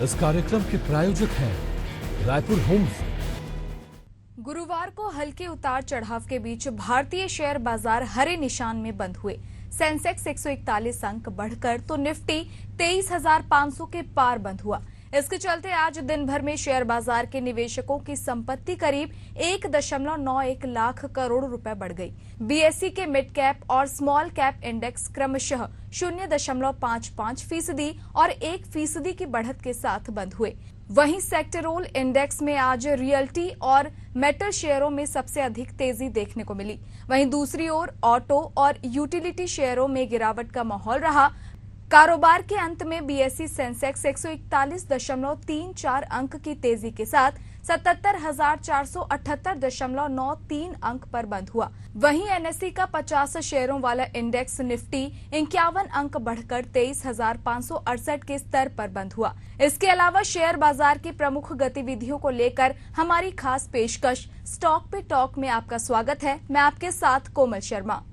इस कार्यक्रम के प्रायोजक हैं रायपुर होम्स। गुरुवार को हल्के उतार चढ़ाव के बीच भारतीय शेयर बाजार हरे निशान में बंद हुए। सेंसेक्स 141 अंक बढ़कर तो निफ्टी 23,500 के पार बंद हुआ। इसके चलते आज दिन भर में शेयर बाजार के निवेशकों की संपत्ति करीब 1.91 लाख करोड़ रुपए बढ़ गई। बीएसई के मिड कैप और स्मॉल कैप इंडेक्स क्रमशः 0.55% और 1% की बढ़त के साथ बंद हुए। वहीं सेक्टरोल इंडेक्स में आज रियल्टी और मेटल शेयरों में सबसे अधिक तेजी देखने को मिली। वहीं दूसरी ओर ऑटो और यूटिलिटी शेयरों में गिरावट का माहौल रहा। कारोबार के अंत में बीएसई सेंसेक्स 141.34 अंक की तेजी के साथ 77,478.93 अंक पर बंद हुआ। वहीं एनएसई का 50 शेयरों वाला इंडेक्स निफ्टी 51 अंक बढ़कर 23,568 के स्तर पर बंद हुआ। इसके अलावा शेयर बाजार की प्रमुख गतिविधियों को लेकर हमारी खास पेशकश स्टॉक पे टॉक में आपका स्वागत है। मैं आपके साथ कोमल शर्मा।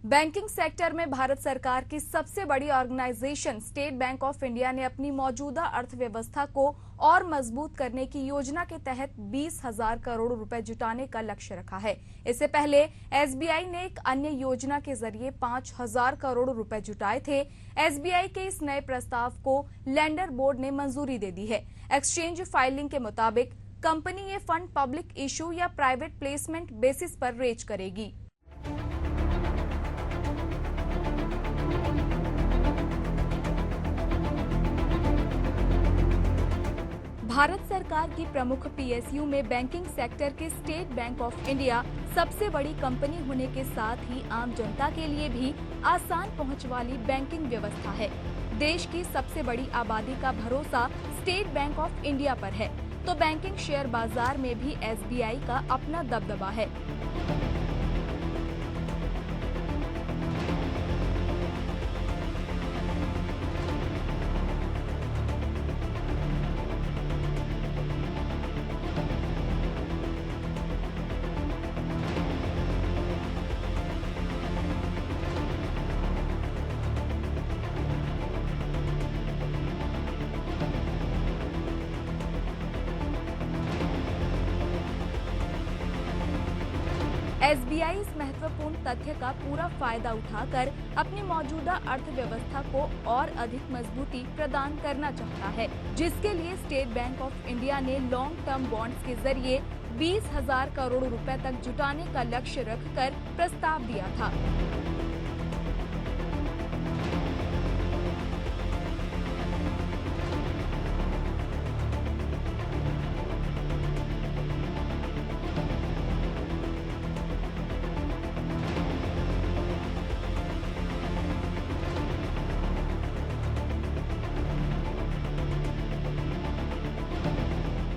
बैंकिंग सेक्टर में भारत सरकार की सबसे बड़ी organization State Bank of India ने अपनी मौजूदा अर्थव्यवस्था को और मजबूत करने की योजना के तहत 20,000 करोड़ रुपए जुटाने का लक्ष्य रखा है। इससे पहले एसबीआई ने एक अन्य योजना के जरिए 5,000 करोड़ रुपए जुटाए थे। एसबीआई के इस नए प्रस्ताव को लेंडर बोर्ड ने मंजूरी दे दी है। एक्सचेंज फाइलिंग के मुताबिक कंपनी ये फंड पब्लिक इशू या प्राइवेट प्लेसमेंट बेसिस पर रेज करेगी। भारत सरकार की प्रमुख पीएसयू में बैंकिंग सेक्टर के स्टेट बैंक ऑफ इंडिया सबसे बड़ी कंपनी होने के साथ ही आम जनता के लिए भी आसान पहुंच वाली बैंकिंग व्यवस्था है। देश की सबसे बड़ी आबादी का भरोसा स्टेट बैंक ऑफ इंडिया पर है, तो बैंकिंग शेयर बाजार में भी एसबीआई का अपना दबदबा है। एसबीआई इस महत्वपूर्ण तथ्य का पूरा फायदा उठाकर अपनी मौजूदा अर्थव्यवस्था को और अधिक मजबूती प्रदान करना चाहता है, जिसके लिए स्टेट बैंक ऑफ इंडिया ने लॉन्ग टर्म बॉन्ड्स के जरिए 20,000 करोड़ रुपए तक जुटाने का लक्ष्य रखकर प्रस्ताव दिया था।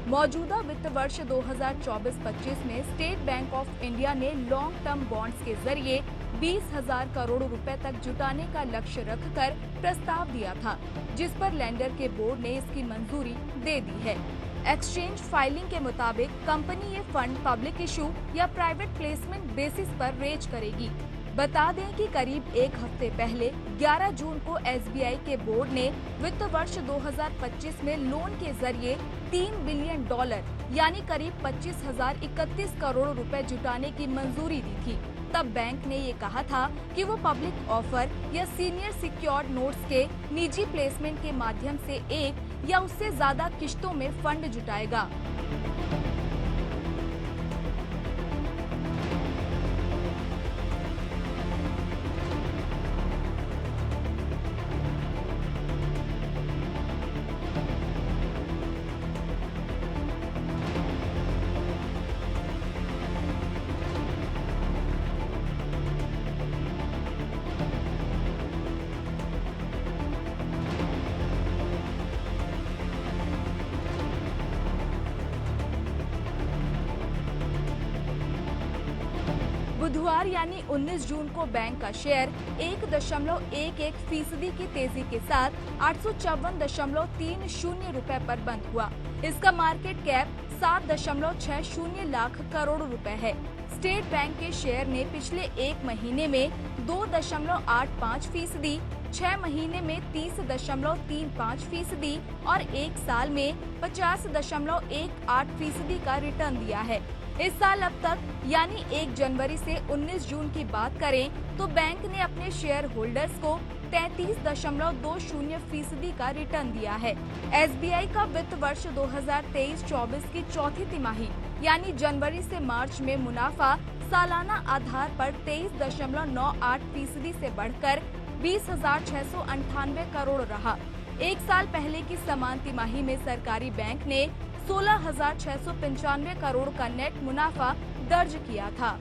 मौजूदा वित्त वर्ष 2024-25 में स्टेट बैंक ऑफ इंडिया ने लॉन्ग टर्म बॉन्ड्स के जरिए 20,000 करोड़ रुपए तक जुटाने का लक्ष्य रखकर प्रस्ताव दिया था, जिस पर लेंडर के बोर्ड ने इसकी मंजूरी दे दी है। एक्सचेंज फाइलिंग के मुताबिक कंपनी ये फंड पब्लिक इशू या प्राइवेट प्लेसमेंट बेसिस पर रेज करेगी। बता दें कि करीब एक हफ्ते पहले 11 जून को एसबीआई के बोर्ड ने वित्त वर्ष 2025 में लोन के जरिए $3 बिलियन यानी करीब 25,031 करोड़ रुपए जुटाने की मंजूरी दी थी। तब बैंक ने ये कहा था कि वो पब्लिक ऑफर या सीनियर सिक्योर्ड नोट्स के निजी प्लेसमेंट के माध्यम से एक या उससे ज्यादा किश्तों में फंड जुटाएगा। बुधवार यानी 19 जून को बैंक का शेयर 1.11% की तेजी के साथ 854.30 रुपए पर बंद हुआ। इसका मार्केट कैप 7.60 लाख करोड़ रुपए है। स्टेट बैंक के शेयर ने पिछले एक महीने में 2.85%, 6 महीने में 30.35% और एक साल में 50.18% का रिटर्न दिया है। इस साल अब तक यानी 1 जनवरी से 19 जून की बात करें तो बैंक ने अपने शेयर होल्डर्स को 33.20% का रिटर्न दिया है। SBI का वित्त वर्ष 2023-24 की चौथी तिमाही यानी जनवरी से मार्च में मुनाफा सालाना आधार पर 23.98% से बढ़कर 20,698 करोड़ रहा। एक साल पहले की समान तिमाही में सरकारी बैंक ने 16,695 करोड़ का नेट मुनाफा दर्ज किया था।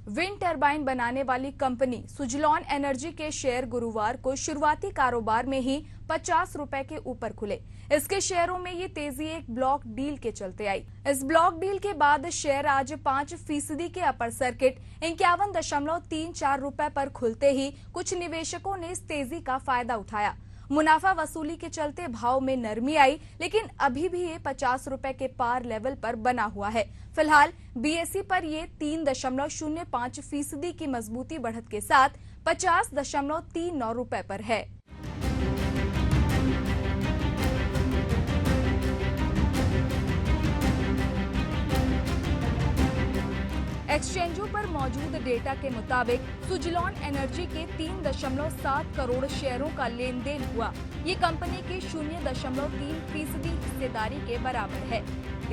विंड टरबाइन बनाने वाली कंपनी सुजलॉन एनर्जी के शेयर गुरुवार को शुरुआती कारोबार में ही 50 रुपए के ऊपर खुले। इसके शेयरों में ये तेजी एक ब्लॉक डील के चलते आई। इस ब्लॉक डील के बाद शेयर आज 5% के अपर सर्किट 51.34 रुपए पर खुलते ही कुछ निवेशकों ने इस तेजी का फायदा उठाया। मुनाफा वसूली के चलते भाव में नरमी आई, लेकिन अभी भी ये 50 रुपए के पार लेवल पर बना हुआ है। फिलहाल BSE पर ये 3.05% की मजबूती बढ़त के साथ 50.39 रुपए पर है। एक्सचेंजों पर मौजूद डेटा के मुताबिक सुजलॉन एनर्जी के 3.7 करोड़ शेयरों का लेन देन हुआ। ये कंपनी की 0.3% हिस्सेदारी के बराबर है।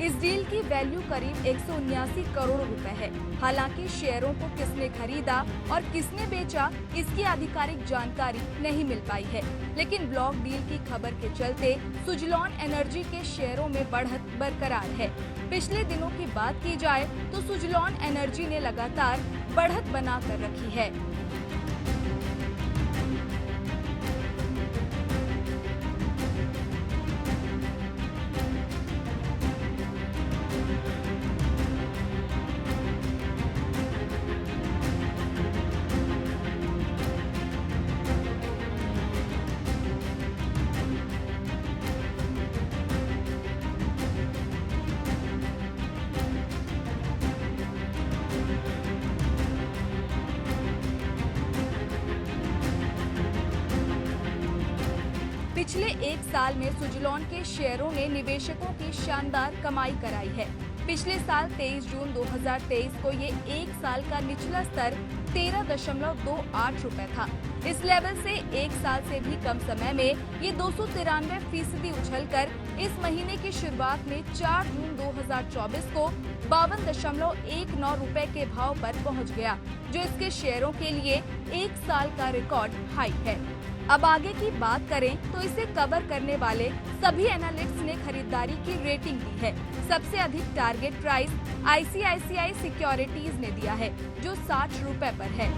इस डील की वैल्यू करीब 179 करोड़ रुपए है। हालांकि शेयरों को किसने खरीदा और किसने बेचा, इसकी आधिकारिक जानकारी नहीं मिल पाई है। लेकिन ब्लॉक डील की खबर के चलते सुजलॉन एनर्जी के शेयरों में बढ़त बरकरार है। पिछले दिनों की बात की जाए तो सुजलॉन एनर्जी ने लगातार बढ़त बनाकर रखी है। पिछले एक साल में सुजलॉन के शेयरों ने निवेशकों की शानदार कमाई कराई है। पिछले साल 23 जून 2023 को ये एक साल का निचला स्तर 13.28 रुपए था। इस लेवल से एक साल से भी कम समय में ये 293% उछलकर इस महीने की शुरुआत में 4 जून 2024 को 52.19 रुपए के भाव पर पहुंच गया, जो इसके शेयरों के लिए एक साल का रिकॉर्ड हाई है। अब आगे की बात करें तो इसे कवर करने वाले सभी एनालिस्ट्स ने खरीदारी की रेटिंग दी है। सबसे अधिक टारगेट प्राइस ICICI सिक्योरिटीज ने दिया है, जो 60 रुपए पर है।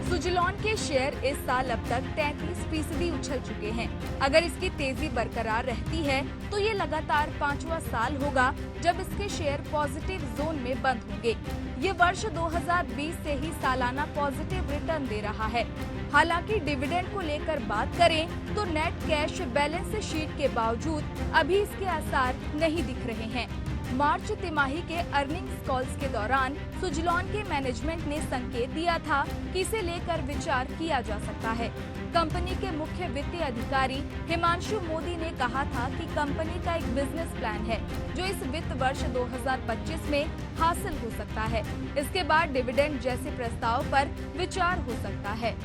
सुजलॉन के शेयर इस साल अब तक 33% उछल चुके हैं। अगर इसकी तेजी बरकरार रहती है तो ये लगातार 5वां साल होगा जब इसके शेयर पॉजिटिव जोन में बंद होंगे। ये वर्ष 2020 से ही सालाना पॉजिटिव रिटर्न दे रहा है। हालांकि डिविडेंड को लेकर बात करें तो नेट कैश बैलेंस शीट के बावजूद अभी इसके आसार नहीं दिख रहे हैं। मार्च तिमाही के अर्निंग्स कॉल्स के दौरान सुजलॉन के मैनेजमेंट ने संकेत दिया था कि इसे लेकर विचार किया जा सकता है। कंपनी के मुख्य वित्तीय अधिकारी हिमांशु मोदी ने कहा था कि कंपनी का एक बिजनेस प्लान है जो इस वित्त वर्ष 2025 में हासिल हो सकता है। इसके बाद डिविडेंड जैसे प्रस्ताव पर विचार हो सकता है।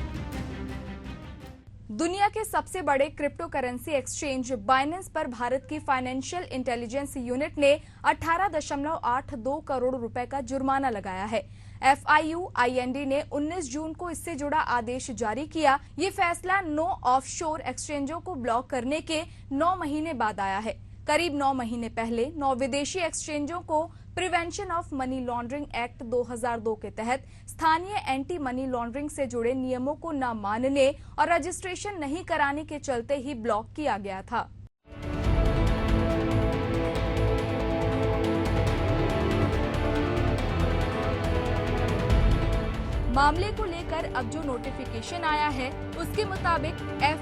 दुनिया के सबसे बड़े क्रिप्टो करेंसी एक्सचेंज बाइनेंस पर भारत की फाइनेंशियल इंटेलिजेंस यूनिट ने 18.82 करोड़ रुपए का जुर्माना लगाया है। FIUIND ने 19 जून को इससे जुड़ा आदेश जारी किया। ये फैसला 9 ऑफशोर एक्सचेंजों को ब्लॉक करने के 9 महीने बाद आया है। करीब 9 महीने पहले 9 विदेशी एक्सचेंजों को prevention of money laundering act 2002 के तहत स्थानीय एंटी मनी लॉन्ड्रिंग से जुड़े नियमों को न मानने और रजिस्ट्रेशन नहीं कराने के चलते ही ब्लॉक किया गया था। मामले को लेकर अब जो नोटिफिकेशन आया है उसके मुताबिक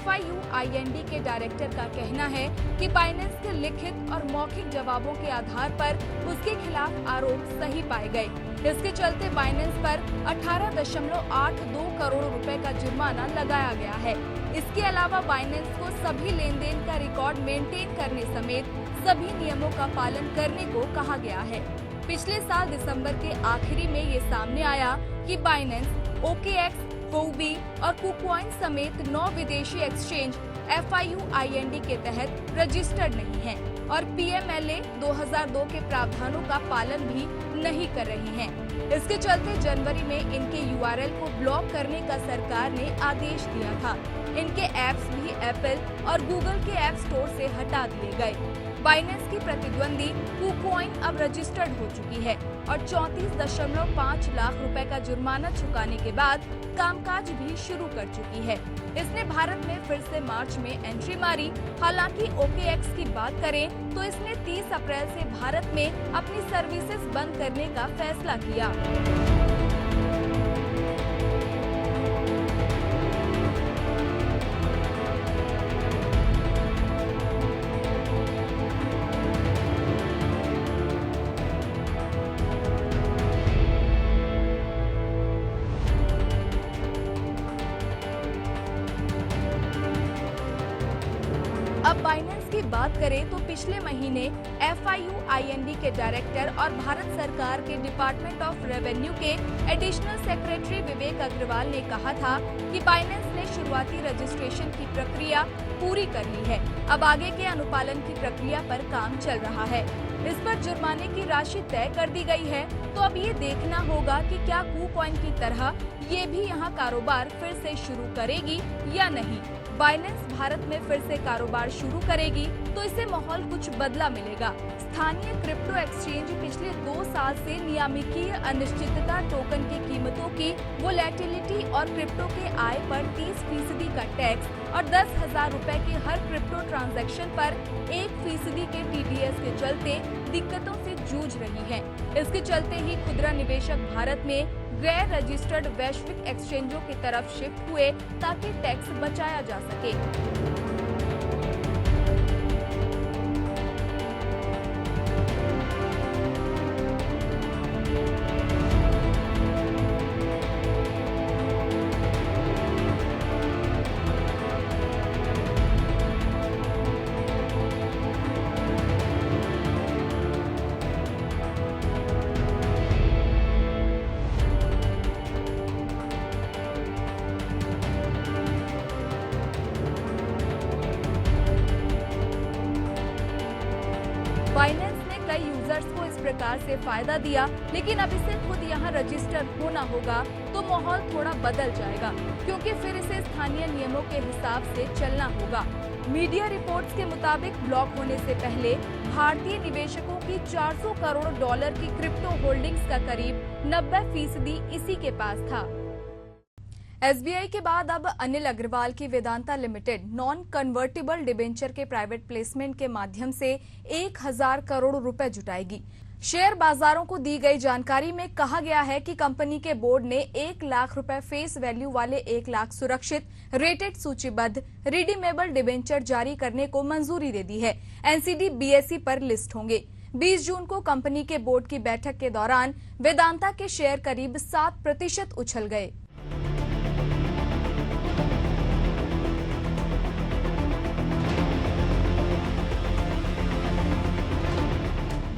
FIUIND के डायरेक्टर का कहना है कि बाइनेंस के लिखित और मौखिक जवाबों के आधार पर उसके खिलाफ आरोप सही पाए गए। इसके चलते बाइनेंस पर 18.82 करोड़ रुपए का जुर्माना लगाया गया है। इसके अलावा बाइनेंस को सभी लेन देन का रिकॉर्ड मेंटेन करने समेत सभी नियमों का पालन करने को कहा गया है। पिछले साल दिसंबर के आखिरी में ये सामने आया कि बाइनेंस, OKX, Huobi और KuCoin समेत 9 विदेशी एक्सचेंज FIUIND के तहत रजिस्टर्ड नहीं हैं और PMLA 2002 के प्रावधानों का पालन भी नहीं कर रही हैं। इसके चलते जनवरी में इनके URL को ब्लॉक करने का सरकार ने आदेश दिया था। इनके ऐप्स भी एप्पल और गूगल के ऐप स्टोर से हटा दिए गए। बाइनेंस की प्रतिद्वंदी KuCoin अब रजिस्टर्ड हो चुकी है और 34.5 लाख रुपए का जुर्माना चुकाने के बाद कामकाज भी शुरू कर चुकी है। इसने भारत में फिर से मार्च में एंट्री मारी। हालांकि OKX की बात करें तो इसने 30 अप्रैल से भारत में अपनी सर्विसेज बंद करने का फैसला किया। अब बाइनेंस की बात करें तो पिछले महीने FIUIND के डायरेक्टर और भारत सरकार के डिपार्टमेंट ऑफ रेवेन्यू के एडिशनल सेक्रेटरी विवेक अग्रवाल ने कहा था कि बाइनेंस ने शुरुआती रजिस्ट्रेशन की प्रक्रिया पूरी कर ली है। अब आगे के अनुपालन की प्रक्रिया पर काम चल रहा है। इस पर जुर्माने की राशि तय कर दी गई है। तो अब ये देखना होगा कि क्या KuCoin की तरह ये भी यहाँ कारोबार फिर से शुरू करेगी या नहीं। बाइनेंस भारत में फिर से कारोबार शुरू करेगी तो इससे माहौल कुछ बदला मिलेगा। स्थानीय क्रिप्टो एक्सचेंज पिछले 2 साल से नियामकीय अनिश्चितता टोकन की कीमतों की वोलेटिलिटी और क्रिप्टो के आय पर 30% का टैक्स और 10,000 रुपए के हर क्रिप्टो ट्रांजैक्शन पर 1% के TDS के चलते दिक्कतों से जूझ रही है। इसके चलते ही खुदरा निवेशक भारत में गैर रजिस्टर्ड वैश्विक एक्सचेंजों की तरफ शिफ्ट हुए ताकि टैक्स बचाया जा सके। बाइनेंस ने कई यूजर्स को इस प्रकार से फायदा दिया, लेकिन अब इसे खुद यहाँ रजिस्टर होना होगा तो माहौल थोड़ा बदल जाएगा, क्योंकि फिर इसे स्थानीय नियमों के हिसाब से चलना होगा। मीडिया रिपोर्ट्स के मुताबिक ब्लॉक होने से पहले भारतीय निवेशकों की $400 करोड़ की क्रिप्टो होल्डिंग्स का करीब 90% इसी के पास था। SBI के बाद अब अनिल अग्रवाल की Vedanta limited non convertible debenture के प्राइवेट प्लेसमेंट के माध्यम से 1000 करोड़ रुपए जुटाएगी। शेयर बाजारों को दी गई जानकारी में कहा गया है कि कंपनी के बोर्ड ने 1 लाख रुपए फेस वैल्यू वाले 1 लाख सुरक्षित रेटेड सूचीबद्ध रिडीमेबल डिबेंचर जारी करने को मंजूरी दे दी है। NCD BSE पर लिस्ट होंगे। 20 जून को कंपनी के बोर्ड की बैठक के दौरान वेदांता के शेयर करीब 7% उछल गए।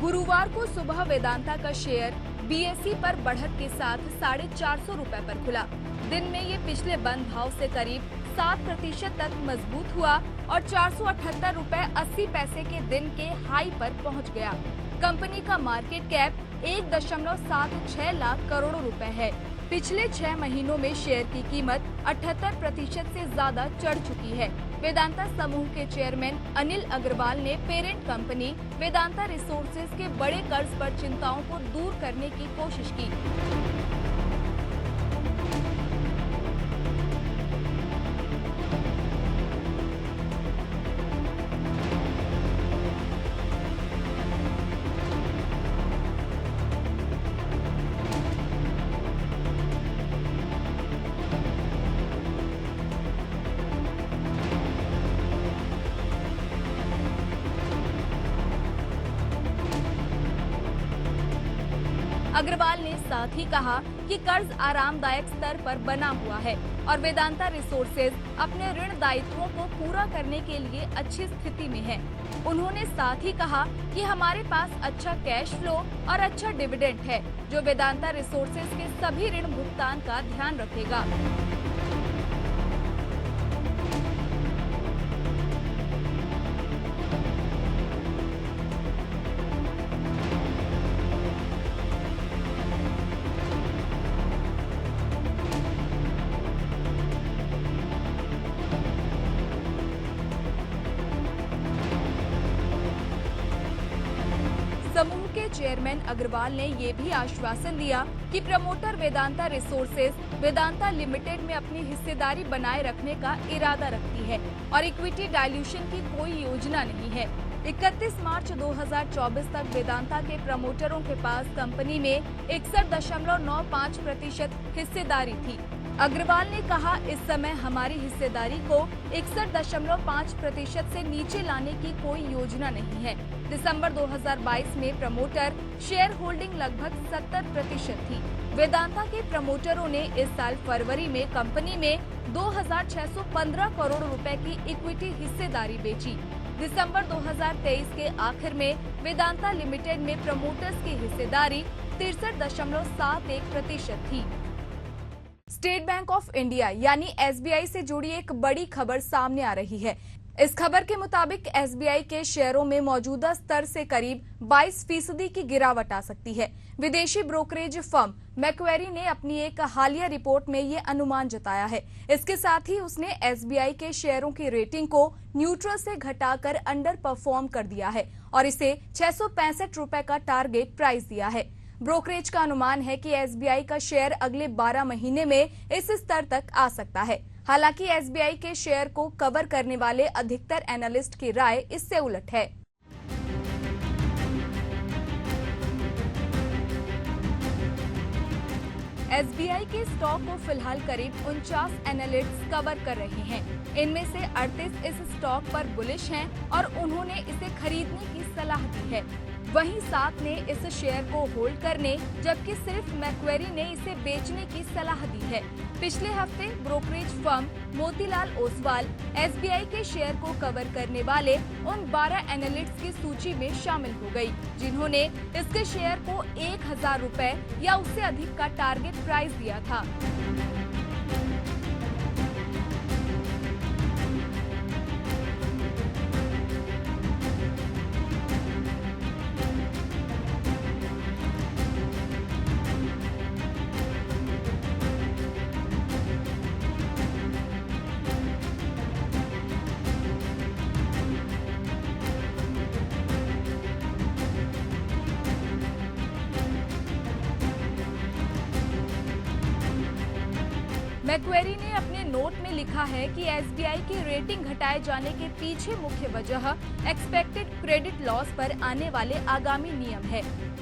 गुरुवार को सुबह वेदांता का शेयर बीएसई पर बढ़त के साथ 450 रुपए पर खुला। दिन में ये पिछले बंद भाव से करीब 7% तक मजबूत हुआ और 478 रुपए 80 पैसे के दिन के हाई पर पहुंच गया। कंपनी का मार्केट कैप 1.76 लाख करोड़ रुपए है। पिछले 6 महीनों में शेयर की कीमत 78% से ज्यादा चढ़ चुकी है। वेदांता समूह के चेयरमैन अनिल अग्रवाल ने पेरेंट कंपनी वेदांता रिसोर्सेज के बड़े कर्ज पर चिंताओं को दूर करने की कोशिश की। अग्रवाल ने साथ ही कहा कि कर्ज आरामदायक स्तर पर बना हुआ है और वेदांता रिसोर्सेज अपने ऋण दायित्वों को पूरा करने के लिए अच्छी स्थिति में है। उन्होंने साथ ही कहा कि हमारे पास अच्छा कैश फ्लो और अच्छा डिविडेंड है, जो वेदांता रिसोर्सेज के सभी ऋण भुगतान का ध्यान रखेगा। समूह के चेयरमैन अग्रवाल ने ये भी आश्वासन दिया कि promoter Vedanta resources Vedanta limited में अपनी हिस्सेदारी बनाए रखने का इरादा रखती है और इक्विटी डाइल्यूशन की कोई योजना नहीं है। 31 मार्च 2024 तक वेदांता के प्रमोटरों के पास कंपनी में 61.95% हिस्सेदारी थी। अग्रवाल ने कहा, इस समय हमारी हिस्सेदारी को 61.5% से नीचे लाने की कोई योजना नहीं है। दिसंबर 2022 में प्रमोटर शेयर होल्डिंग लगभग 70% थी। वेदांता के प्रमोटरों ने इस साल फरवरी में कंपनी में 2,615 करोड़ रुपए की इक्विटी हिस्सेदारी बेची। दिसंबर 2023 के आखिर में वेदांता लिमिटेड में प्रमोटर्स की हिस्सेदारी 63.71% थी। स्टेट बैंक ऑफ इंडिया यानी एसबीआई से जुड़ी एक बड़ी खबर सामने आ रही है। इस खबर के मुताबिक एसबीआई के शेयरों में मौजूदा स्तर से करीब 22% की गिरावट आ सकती है। विदेशी ब्रोकरेज फर्म मैक्वेरी ने अपनी एक हालिया रिपोर्ट में ये अनुमान जताया है। इसके साथ ही उसने एसबीआई के शेयरों की रेटिंग को न्यूट्रल से घटाकर अंडर परफॉर्म कर दिया है और इसे 665 रुपए का टारगेट प्राइस दिया है। ब्रोकरेज का अनुमान है कि एसबीआई का शेयर अगले 12 महीने में इस स्तर तक आ सकता है। हालांकि एसबीआई के शेयर को कवर करने वाले अधिकतर एनालिस्ट की राय इससे उलट है। एसबीआई के स्टॉक को फिलहाल करीब 49 एनालिस्ट कवर कर रहे हैं। इनमें से 38 इस स्टॉक पर बुलिश हैं और उन्होंने इसे खरीदने की सलाह दी है। वहीं 7 ने इस शेयर को होल्ड करने, जबकि सिर्फ मैक्वेरी ने इसे बेचने की सलाह दी है। पिछले हफ्ते brokerage firm Motilal Oswal SBI के शेयर को कवर करने वाले उन 12 एनालिस्ट की सूची में शामिल हो गई, जिन्होंने इसके शेयर को 1,000 रुपए या उससे अधिक का टारगेट प्राइस दिया था। मैक्वेरी ने अपने नोट में लिखा है कि एसबीआई की रेटिंग घटाए जाने के पीछे मुख्य वजह एक्सपेक्टेड क्रेडिट लॉस पर आने वाले आगामी नियम है।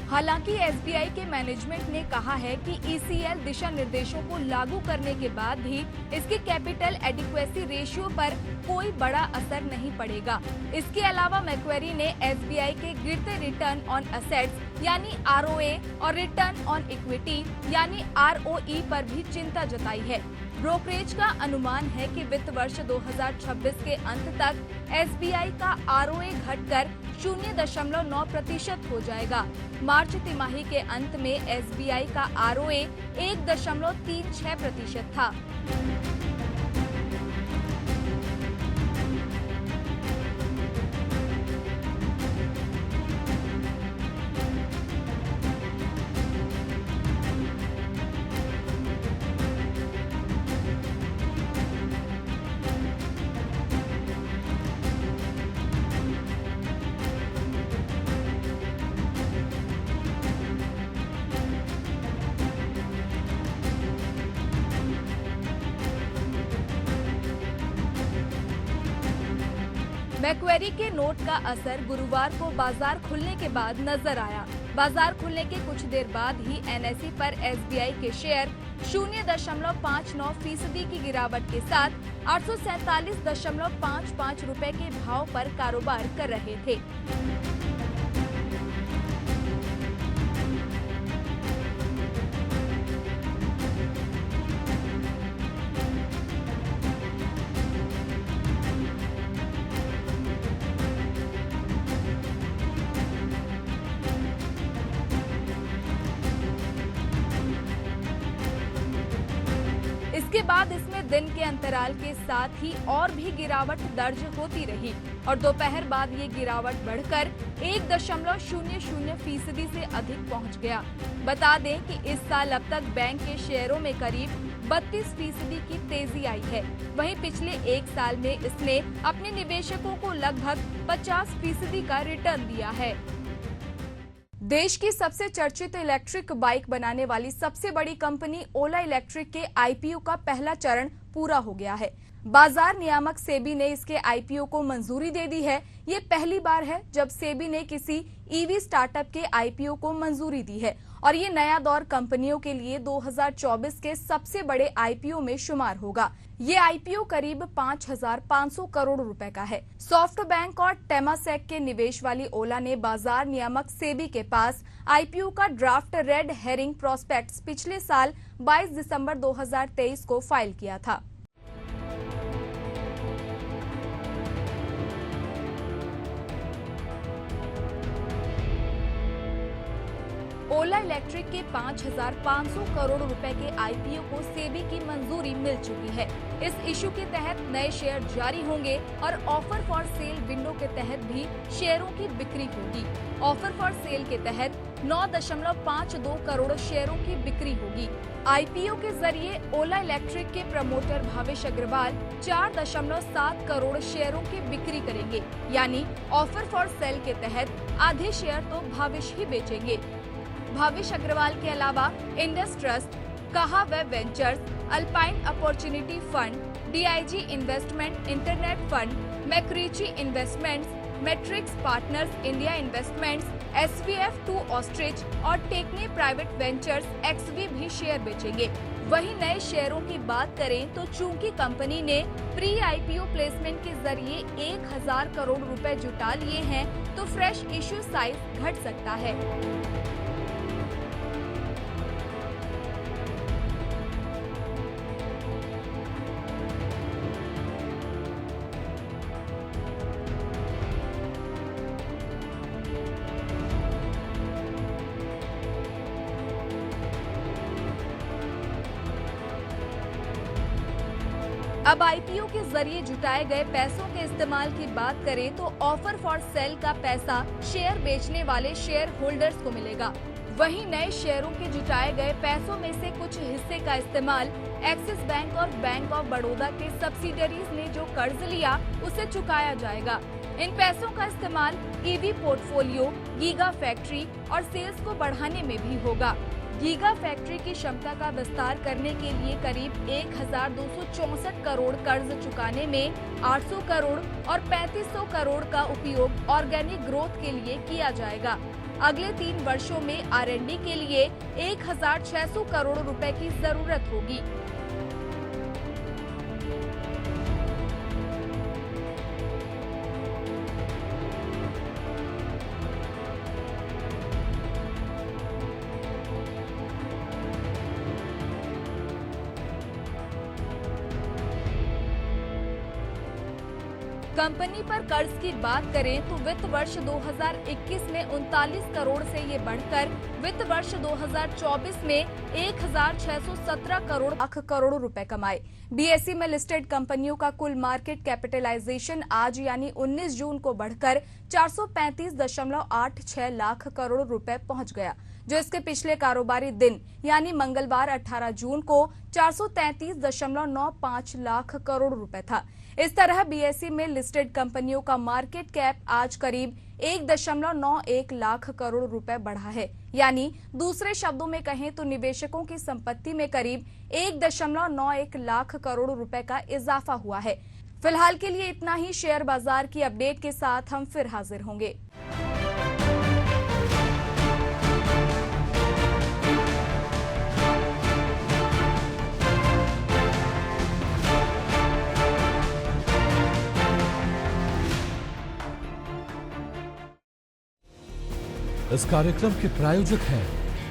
हालांकि एसबीआई के मैनेजमेंट ने कहा है कि ईसीएल दिशा निर्देशों को लागू करने के बाद भी इसके कैपिटल एडिक्वेसी रेशियो पर कोई बड़ा असर नहीं पड़ेगा। इसके अलावा मैक्वेरी ने एसबीआई के गिरते रिटर्न ऑन एसेट्स यानी ROA और रिटर्न ऑन इक्विटी यानी ROE पर भी चिंता जताई है। ब्रोकरेज का अनुमान है कि वित्त वर्ष 2026 के अंत तक SBI का ROA घटकर 0.9% हो जाएगा। मार्च तिमाही के अंत में SBI का ROA 1.36% था। मैक्वेरी के नोट का असर गुरुवार को बाजार खुलने के बाद नजर आया। बाजार खुलने के कुछ देर बाद ही NSE पर SBI के शेयर 0.59% की गिरावट के साथ 847.55 रुपए के भाव पर कारोबार कर रहे थे। इसके बाद इसमें दिन के अंतराल के साथ ही और भी गिरावट दर्ज होती रही और दोपहर बाद ये गिरावट बढ़कर 1.00% से अधिक पहुंच गया। बता दें कि इस साल अब तक बैंक के शेयरों में करीब 32% की तेजी आई है। वहीं पिछले एक साल में इसने अपने निवेशकों को लगभग 50% का रिटर्न दिया है। देश की सबसे चर्चित इलेक्ट्रिक बाइक बनाने वाली सबसे बड़ी कंपनी ओला इलेक्ट्रिक के IPO का पहला चरण पूरा हो गया है। बाजार नियामक सेबी ने इसके IPO को मंजूरी दे दी है। ये पहली बार है जब सेबी ने किसी EV स्टार्टअप के IPO को मंजूरी दी है और ये नया दौर कंपनियों के लिए 2024 के सबसे बड़े IPO में शुमार होगा। ये IPO करीब 5,500 करोड़ रुपए का है। सॉफ्टबैंक और टेमासेक के निवेश वाली ओला ने बाजार नियामक सेबी के पास IPO का ड्राफ्ट रेड हेरिंग प्रोस्पेक्ट्स पिछले साल 22 दिसंबर 2023 को फाइल किया था। ओला इलेक्ट्रिक के 5,500 करोड़ रुपए के IPO को सेबी की मंजूरी मिल चुकी है। इस इशू के तहत नए शेयर जारी होंगे और ऑफर फॉर सेल विंडो के तहत भी शेयरों की बिक्री होगी। ऑफर फॉर सेल के तहत 9.52 करोड़ शेयरों की बिक्री होगी। IPO के जरिए ओला इलेक्ट्रिक के प्रमोटर भावेश अग्रवाल 4.7 करोड़ शेयरों की बिक्री करेंगे। यानी ऑफर फॉर सेल के तहत आधे शेयर तो भावेश ही बेचेंगे। भावेश अग्रवाल के अलावा इंडस ट्रस्ट, कहा Web Ventures, Alpine Opportunity Fund, DIG Investment Internet Fund, MacRitchie Investments, Matrix Partners India Investments, SVF2 Ostrich और टेक्ने प्राइवेट वेंचर्स XV भी शेयर बेचेंगे। वहीं नए शेयरों की बात करें तो चूंकि कंपनी ने प्री IPO प्लेसमेंट के जरिए 1,000 करोड़ रुपए जुटा लिए हैं तो फ्रेश इश्यू साइज घट सकता है। अब IPO के जरिए जुटाए गए पैसों के इस्तेमाल की बात करें तो ऑफर फॉर सेल का पैसा शेयर बेचने वाले शेयर होल्डर्स को मिलेगा। वहीं नए शेयरों के जुटाए गए पैसों में से कुछ हिस्से का इस्तेमाल एक्सिस बैंक और बैंक ऑफ बड़ौदा के सब्सिडरीज ने जो कर्ज लिया उसे चुकाया जाएगा। इन पैसों का इस्तेमाल EV पोर्टफोलियो, गीगा फैक्ट्री और सेल्स को बढ़ाने में भी होगा। गीगा फैक्ट्री की क्षमता का विस्तार करने के लिए करीब 1,264 करोड़ कर्ज चुकाने में 800 करोड़ और 3,500 करोड़ का उपयोग ऑर्गेनिक ग्रोथ के लिए किया जाएगा। अगले 3 वर्षों में R&D के लिए 1,600 करोड़ रुपए की जरूरत होगी। कंपनी पर कर्ज की बात करें तो वित्त वर्ष 2021 में 39 करोड़ से ये बढ़कर वित्त वर्ष 2024 में 1,617 करोड़ रुपए कमाए। बीएसई में लिस्टेड कंपनियों का कुल मार्केट कैपिटलाइजेशन आज यानी 19 जून को बढ़कर 435.86 लाख करोड़ रुपए पहुंच गया, जो इसके पिछले कारोबारी दिन यानी मंगलवार 18 जून को 433.95 लाख करोड़ रुपए था। इस तरह बीएसई में लिस्टेड कंपनियों का मार्केट कैप आज करीब 1.91 लाख करोड़ रुपए बढ़ा है, यानी दूसरे शब्दों में कहें तो निवेशकों की संपत्ति में करीब 1.91 लाख करोड़ रुपए का इजाफा हुआ है। फिलहाल के लिए इतना ही। शेयर बाजार की अपडेट के साथ हम फिर हाजिर होंगे। इस कार्यक्रम के प्रायोजक हैं